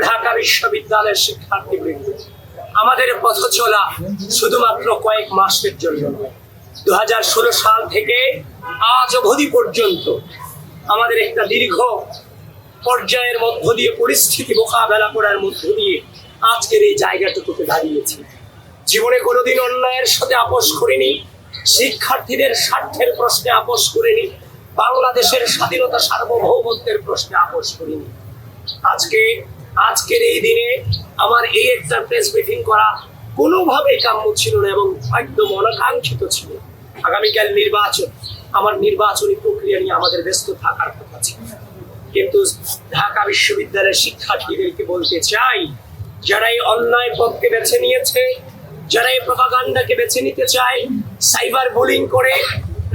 ঢাকা বিশ্ববিদ্যালয়ের শিক্ষার্থীবৃন্দ, আমাদের পথ চলা শুধুমাত্র কয়েক মাসের জন্য নয়। 2016 সাল থেকে আজ অবধি পর্যন্ত আমাদের একটা দীর্ঘ পর্যায়ের মধ্য দিয়ে পরিস্থিতি মোকাবেলা করার মধ্য দিয়ে আজকের এই জায়গাটুকুতে দাঁড়িয়েছি। জীবনে কোনোদিন অন্যায়ের সাথে আপোষ করিনি, শিক্ষার্থীদের স্বার্থের প্রশ্নে আপোষ করিনি, বাংলাদেশের স্বাধীনতা সার্বভৌমত্বের প্রশ্নে আপোষ করিনি। আজকের এই দিনে আমার এই একটা প্রেস ব্রিফিং করা কোনোভাবেই কাম্য ছিল না এবং একদম অনাকাঙ্ক্ষিত ছিল। আগামীকাল নির্বাচন, আমার নির্বাচনী প্রক্রিয়া নিয়ে আমাদের ব্যস্ত থাকার কথা ছিল, কিন্তু ঢাকা বিশ্ববিদ্যালয়ের শিক্ষার্থীদেরকে বলতে চাই, যারা এই অন্যায় পথকে বেছে নিয়েছে, যারা এই প্রপাগান্ডাকে বেছে নিতে চায়, সাইবার বুলিং করে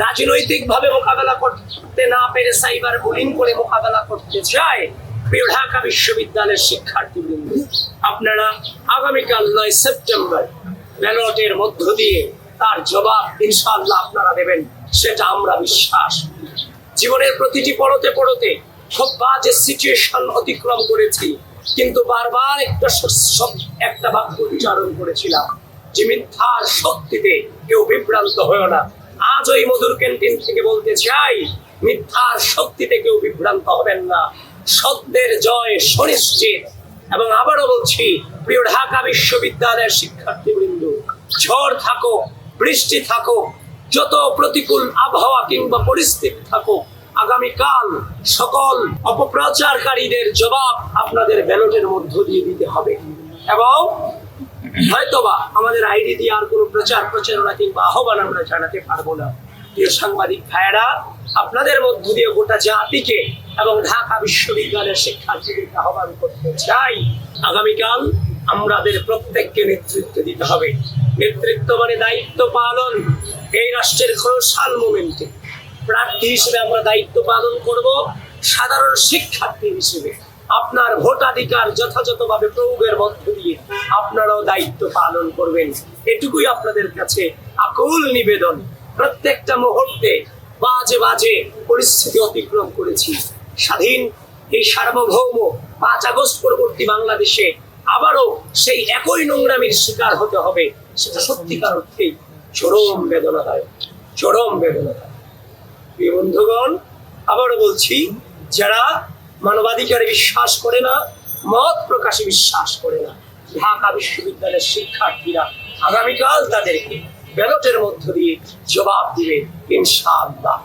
রাজনৈতিকভাবে মোকাবেলা করতে না পেরে সাইবার বুলিং করে মোকাবেলা করতে চায়, প্রিয় ঢাকা বিশ্ববিদ্যালয়ের শিক্ষার্থীবৃন্দ, আপনারা আগামীকাল 9 সেপ্টেম্বর ব্যালটের মধ্য দিয়ে তার জবাব ইনশাআল্লাহ আপনারা দেবেন, সেটা আমরা বিশ্বাস। জীবনের প্রতিটি পড়তে খুব বাজে সিচুয়েশন অতিক্রম করেছি, কিন্তু বারবার একটা বাক্য উচ্চারণ করেছিলাম যে মিথ্যার শক্তিতে কেউ বিভ্রান্ত হয় না। আজ ওই মধুর ক্যান্টিন থেকে বলতে চাই, মিথ্যার শক্তিতে কেউ বিভ্রান্ত হবেন না, সত্যের জয় সুনিশ্চিত। এবং আবারও বলছি, প্রিয় ঢাকা বিশ্ববিদ্যালয়ের শিক্ষার্থীবৃন্দ, ঝড় থাকো, বৃষ্টি থাকো, যত প্রতিকূল আবহাওয়া কিংবা পরিস্থিতি থাকো, আগামীকাল সকল অপপ্রচারকারীদের জবাব আপনাদের ব্যালটের মধ্য দিয়ে দিতে হবে। এবং হয়তোবা আমাদের আইডি দিয়ে আর কোনো প্রচারণা কিংবা আহ্বান আমরা জানাতে পারবো না। প্রিয় সাংবাদিক ভাইয়েরা, আপনাদের মধ্য দিয়ে গোটা জাতিকে এবং ঢাকা বিশ্ববিদ্যালয়ের শিক্ষার্থীদেরকে আহ্বান করতে চাই, আগামীকাল আমাদের প্রত্যেককে নেতৃত্ব দিতে হবে। নেতৃত্ব মানে দায়িত্ব পালন। এই রাষ্ট্রের ক্রুশাল মোমেন্টে প্রার্থী হিসেবে আমরা দায়িত্ব পালন করব, সাধারণ শিক্ষার্থী হিসেবে আপনার ভোটাধিকার যথাযথভাবে প্রয়োগের মধ্য দিয়ে আপনারাও দায়িত্ব পালন করবেন। এটুকুই আপনাদের কাছে আকুল নিবেদন। প্রত্যেকটা মুহূর্তে বাজে পরিস্থিতি অতিক্রম করেছি। স্বাধীন এই সার্বভৌম 5 আগস্ট পরবর্তী বাংলাদেশে আবারও সেই একই নোংরামির শিকার হতে হবে, সেটা সত্যিকার অর্থেই চরম বেদনাদায়ক। প্রিয় বন্ধুগণ, আবারও বলছি, যারা মানবাধিকারে বিশ্বাস করে না, মত প্রকাশে বিশ্বাস করে না, ঢাকা বিশ্ববিদ্যালয়ের শিক্ষার্থীরা আগামীকাল তাদেরকে ব্যালটের মধ্য দিয়ে জবাব দিবে ইনশাআল্লাহ।